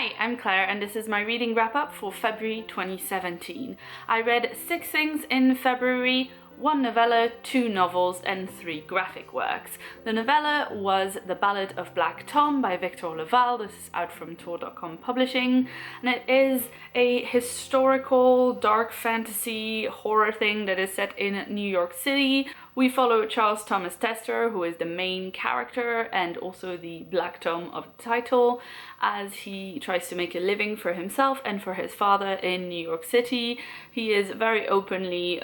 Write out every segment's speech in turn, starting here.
Hi, I'm Claire and this is my reading wrap-up for February 2017. I read 6 things in February, 1 novella, 2 novels and 3 graphic works. The novella was The Ballad of Black Tom by Victor Laval. This is out from Tor.com Publishing, and it is a historical dark fantasy horror thing that is set in New York City. We follow Charles Thomas Tester, who is the main character and also the Black Tom of the title, as he tries to make a living for himself and for his father in New York City. He is very openly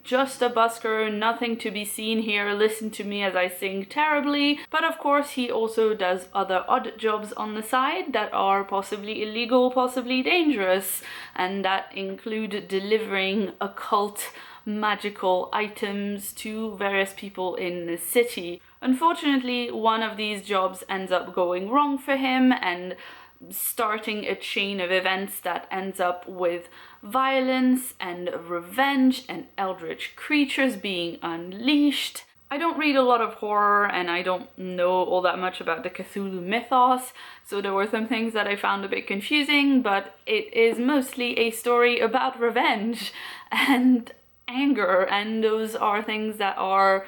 just a busker, nothing to be seen here, listen to me as I sing terribly. But of course he also does other odd jobs on the side that are possibly illegal, possibly dangerous, and that include delivering occult magical items to various people in the city. Unfortunately, one of these jobs ends up going wrong for him and starting a chain of events that ends up with violence and revenge and eldritch creatures being unleashed. I don't read a lot of horror and I don't know all that much about the Cthulhu mythos, so there were some things that I found a bit confusing, but it is mostly a story about revenge and anger, and those are things that are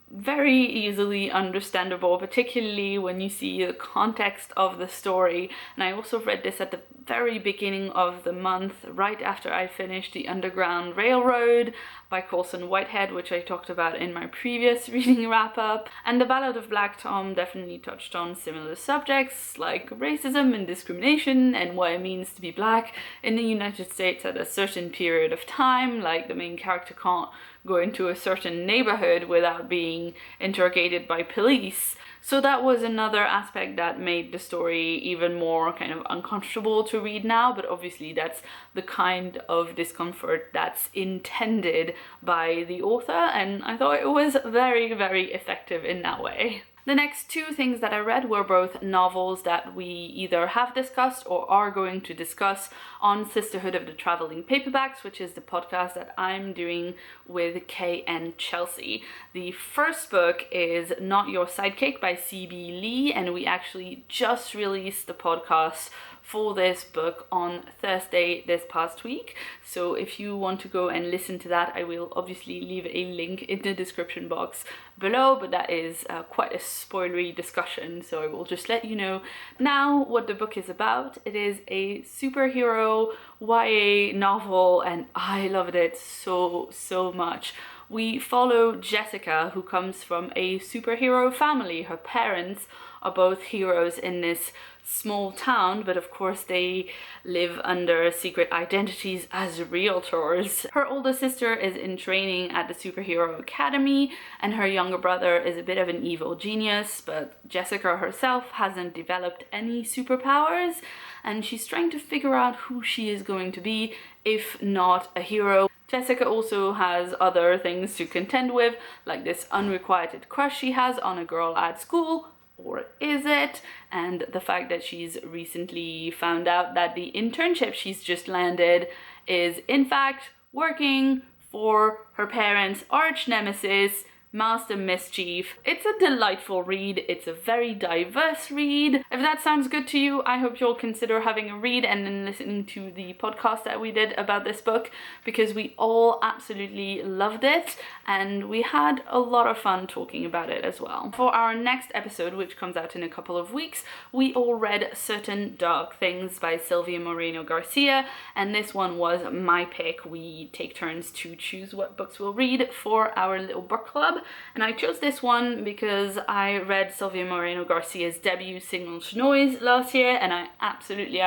very easily understandable, particularly when you see the context of the story. And I also read this at the very beginning of the month, right after I finished The Underground Railroad by Colson Whitehead, which I talked about in my previous reading wrap-up. And The Ballad of Black Tom definitely touched on similar subjects like racism and discrimination and what it means to be black in the United States at a certain period of time. Like, the main character can't go into a certain neighborhood without being interrogated by police. So that was another aspect that made the story even more kind of uncomfortable to read now, but obviously that's the kind of discomfort that's intended by the author, and I thought it was very, very effective in that way. The next 2 things that I read were both novels that we either have discussed or are going to discuss on Sisterhood of the Traveling Paperbacks, which is the podcast that I'm doing with Kay and Chelsea. The first book is Not Your Sidekick by C.B. Lee, and we actually just released the podcast for this book on Thursday this past week. So if you want to go and listen to that, I will obviously leave a link in the description box below, but that is quite a spoilery discussion, so I will just let you know now what the book is about. It is a superhero YA novel and I loved it so much. We follow Jessica, who comes from a superhero family. Her parents are both heroes in this small town, but of course they live under secret identities as realtors. Her older sister is in training at the Superhero Academy, and her younger brother is a bit of an evil genius, but Jessica herself hasn't developed any superpowers, and she's trying to figure out who she is going to be, if not a hero. Jessica also has other things to contend with, like this unrequited crush she has on a girl at school, or is it? And the fact that she's recently found out that the internship she's just landed is in fact working for her parents' arch nemesis, Master Mischief. It's a delightful read. It's a very diverse read. If that sounds good to you, I hope you'll consider having a read and then listening to the podcast that we did about this book, because we all absolutely loved it and we had a lot of fun talking about it as well. For our next episode, which comes out in a couple of weeks, we all read Certain Dark Things by Sylvia Moreno Garcia, and this one was my pick. We take turns to choose what books we'll read for our little book club. And I chose this one because I read Sylvia Moreno Garcia's debut Signal to Noise last year and I absolutely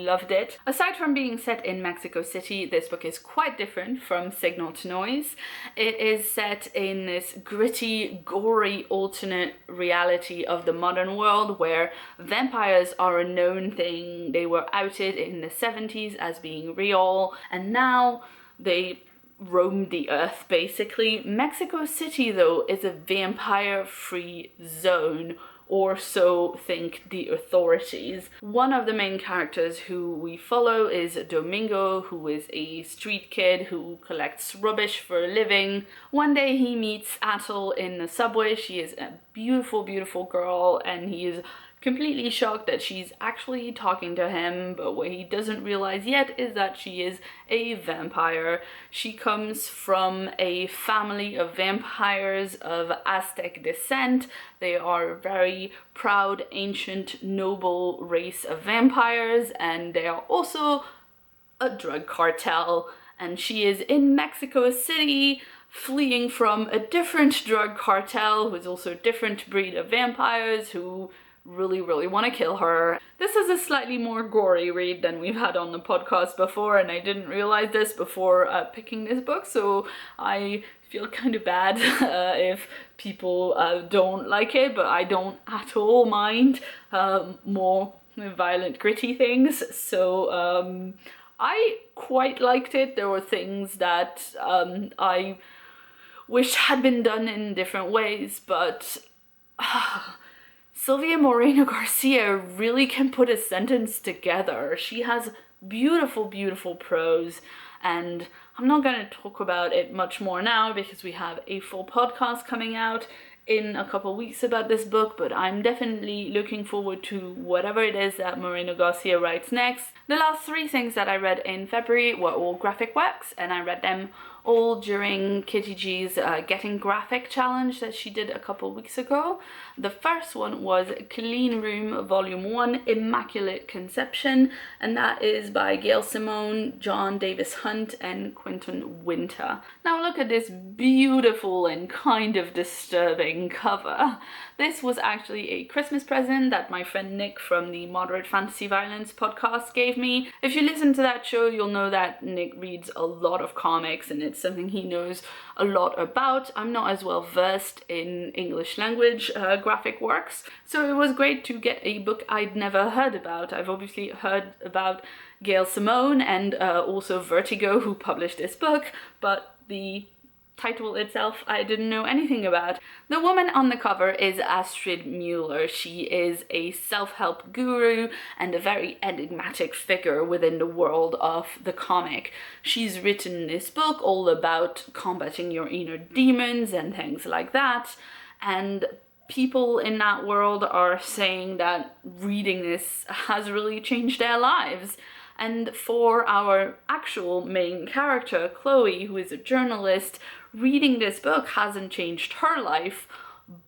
loved it. Aside from being set in Mexico City, this book is quite different from Signal to Noise. It is set in this gritty, gory alternate reality of the modern world where vampires are a known thing. They were outed in the 70s as being real, and now they roam the earth basically. Mexico City though is a vampire-free zone, or so think the authorities. One of the main characters who we follow is Domingo, who is a street kid who collects rubbish for a living. One day he meets Atul in the subway. She is a beautiful girl and he is completely shocked that she's actually talking to him, but what he doesn't realize yet is that she is a vampire. She comes from a family of vampires of Aztec descent. They are a very proud, ancient, noble race of vampires, and they are also a drug cartel. And she is in Mexico City, fleeing from a different drug cartel who's also a different breed of vampires who really want to kill her. This is a slightly more gory read than we've had on the podcast before, and I didn't realize this before picking this book, so I feel kind of bad if people don't like it, but I don't at all mind more violent, gritty things. So I quite liked it. There were things that I wish had been done in different ways, but Silvia Moreno Garcia really can put a sentence together. She has beautiful prose, and I'm not going to talk about it much more now because we have a full podcast coming out in a couple weeks about this book, but I'm definitely looking forward to whatever it is that Moreno Garcia writes next. The last 3 things that I read in February were all graphic works, and I read them all during Kitty G's Getting Graphic challenge that she did a couple weeks ago. The first one was Clean Room Volume 1, Immaculate Conception, and that is by Gail Simone, John Davis Hunt, and Quentin Winter. Now look at this beautiful and kind of disturbing cover. This was actually a Christmas present that my friend Nick from the Moderate Fantasy Violence podcast gave me. If you listen to that show, you'll know that Nick reads a lot of comics and it's something he knows a lot about. I'm not as well versed in English language graphic works, so it was great to get a book I'd never heard about. I've obviously heard about Gail Simone and also Vertigo, who published this book, but the title itself I didn't know anything about. The woman on the cover is Astrid Mueller. She is a self-help guru and a very enigmatic figure within the world of the comic. She's written this book all about combating your inner demons and things like that, and people in that world are saying that reading this has really changed their lives. And for our actual main character, Chloe, who is a journalist, reading this book hasn't changed her life,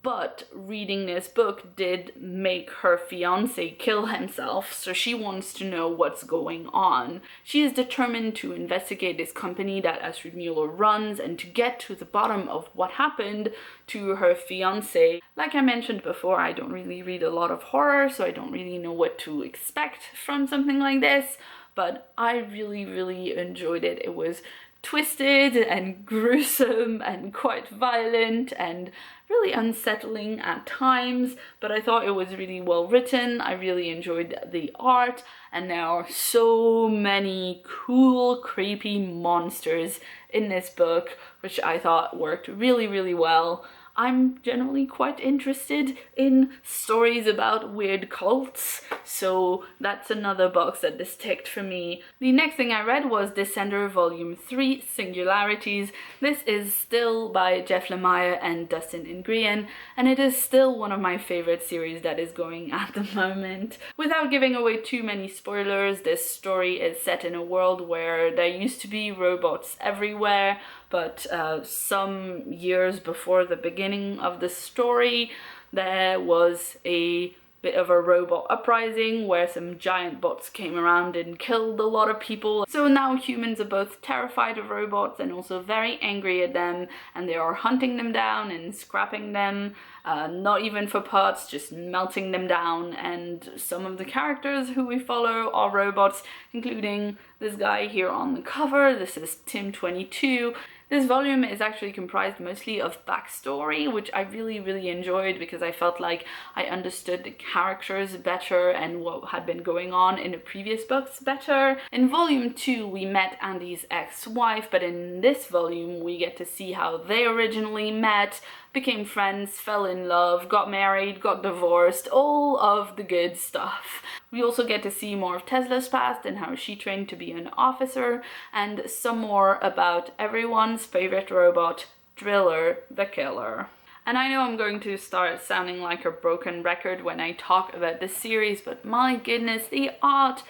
but reading this book did make her fiance kill himself, so she wants to know what's going on. She is determined to investigate this company that Astrid Mueller runs and to get to the bottom of what happened to her fiance. Like I mentioned before, I don't really read a lot of horror, so I don't really know what to expect from something like this, but I really enjoyed it. It was twisted and gruesome and quite violent and really unsettling at times, but I thought it was really well written. I really enjoyed the art, and there are so many cool, creepy monsters in this book, which I thought worked really well. I'm generally quite interested in stories about weird cults, so that's another box that this ticked for me. The next thing I read was Descender Volume 3, Singularities. This is still by Jeff Lemire and Dustin Nguyen, and it is still one of my favorite series that is going at the moment. Without giving away too many spoilers, this story is set in a world where there used to be robots everywhere, but some years before the beginning of the story, there was a bit of a robot uprising where some giant bots came around and killed a lot of people. So now humans are both terrified of robots and also very angry at them, and they are hunting them down and scrapping them, not even for parts, just melting them down. And some of the characters who we follow are robots, including this guy here on the cover. This is Tim 22. This volume is actually comprised mostly of backstory, which I really enjoyed because I felt like I understood the characters better and what had been going on in the previous books better. In volume 2, we met Andy's ex-wife, but in this volume, we get to see how they originally met, became friends, fell in love, got married, got divorced, all of the good stuff. We also get to see more of Tesla's past and how she trained to be an officer, and some more about everyone's favorite robot, Driller the Killer. And I know I'm going to start sounding like a broken record when I talk about this series, but my goodness, the art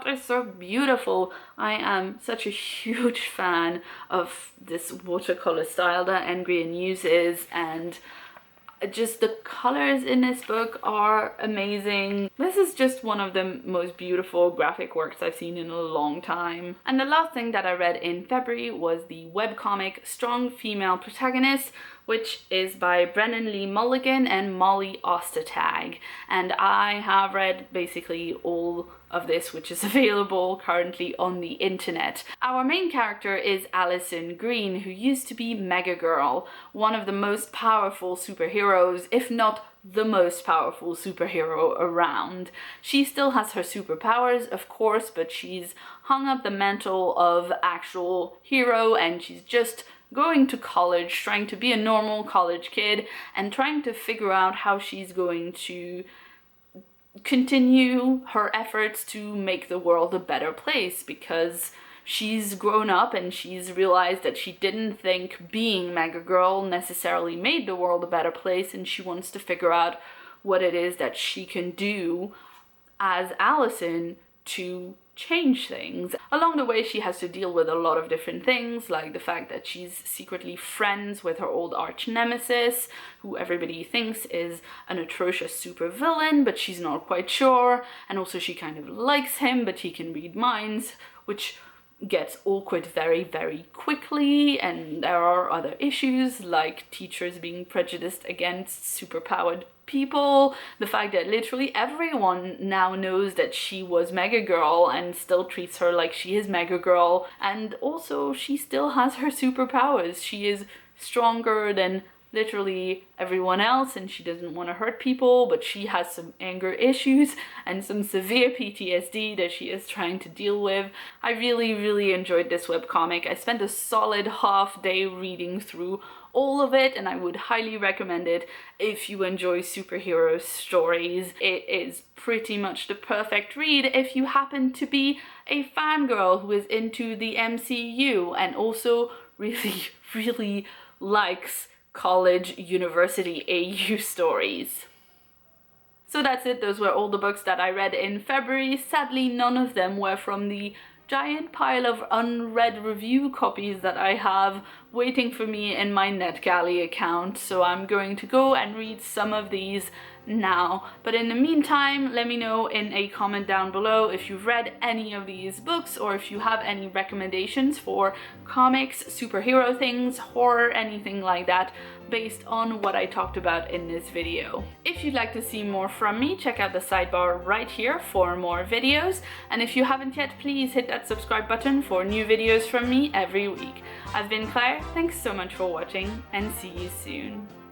is so beautiful. I am such a huge fan of this watercolor style that Nguyen uses, and just the colors in this book are amazing. This is just one of the most beautiful graphic works I've seen in a long time. And the last thing that I read in February was the webcomic Strong Female Protagonist, which is by Brennan Lee Mulligan and Molly Ostertag. And I have read basically all of this, which is available currently on the internet. Our main character is Allison Green, who used to be Mega Girl, one of the most powerful superheroes, if not the most powerful superhero around. She still has her superpowers, of course, but she's hung up the mantle of actual hero, and she's just going to college, trying to be a normal college kid, and trying to figure out how she's going to continue her efforts to make the world a better place, because she's grown up and she's realized that she didn't think being Mega Girl necessarily made the world a better place, and she wants to figure out what it is that she can do as Allison to change things. Along the way, she has to deal with a lot of different things, like the fact that she's secretly friends with her old arch nemesis, who everybody thinks is an atrocious supervillain, but she's not quite sure. And also she kind of likes him, but he can read minds, which gets awkward very, very quickly. And there are other issues, like teachers being prejudiced against superpowered people, the fact that literally everyone now knows that she was Mega Girl and still treats her like she is Mega Girl, and also she still has her superpowers. She is stronger than literally everyone else, and she doesn't want to hurt people, but she has some anger issues and some severe PTSD that she is trying to deal with. I really enjoyed this webcomic. I spent a solid half day reading through all of it, and I would highly recommend it if you enjoy superhero stories. It is pretty much the perfect read if you happen to be a fangirl who is into the MCU and also really likes college, university, AU stories. So that's it. Those were all the books that I read in February. Sadly, none of them were from the giant pile of unread review copies that I have waiting for me in my NetGalley account, so I'm going to go and read some of these now. But in the meantime, let me know in a comment down below if you've read any of these books, or if you have any recommendations for comics, superhero things, horror, anything like that, based on what I talked about in this video. If you'd like to see more from me, check out the sidebar right here for more videos, and if you haven't yet, please hit that subscribe button for new videos from me every week. I've been Claire, thanks so much for watching, and see you soon.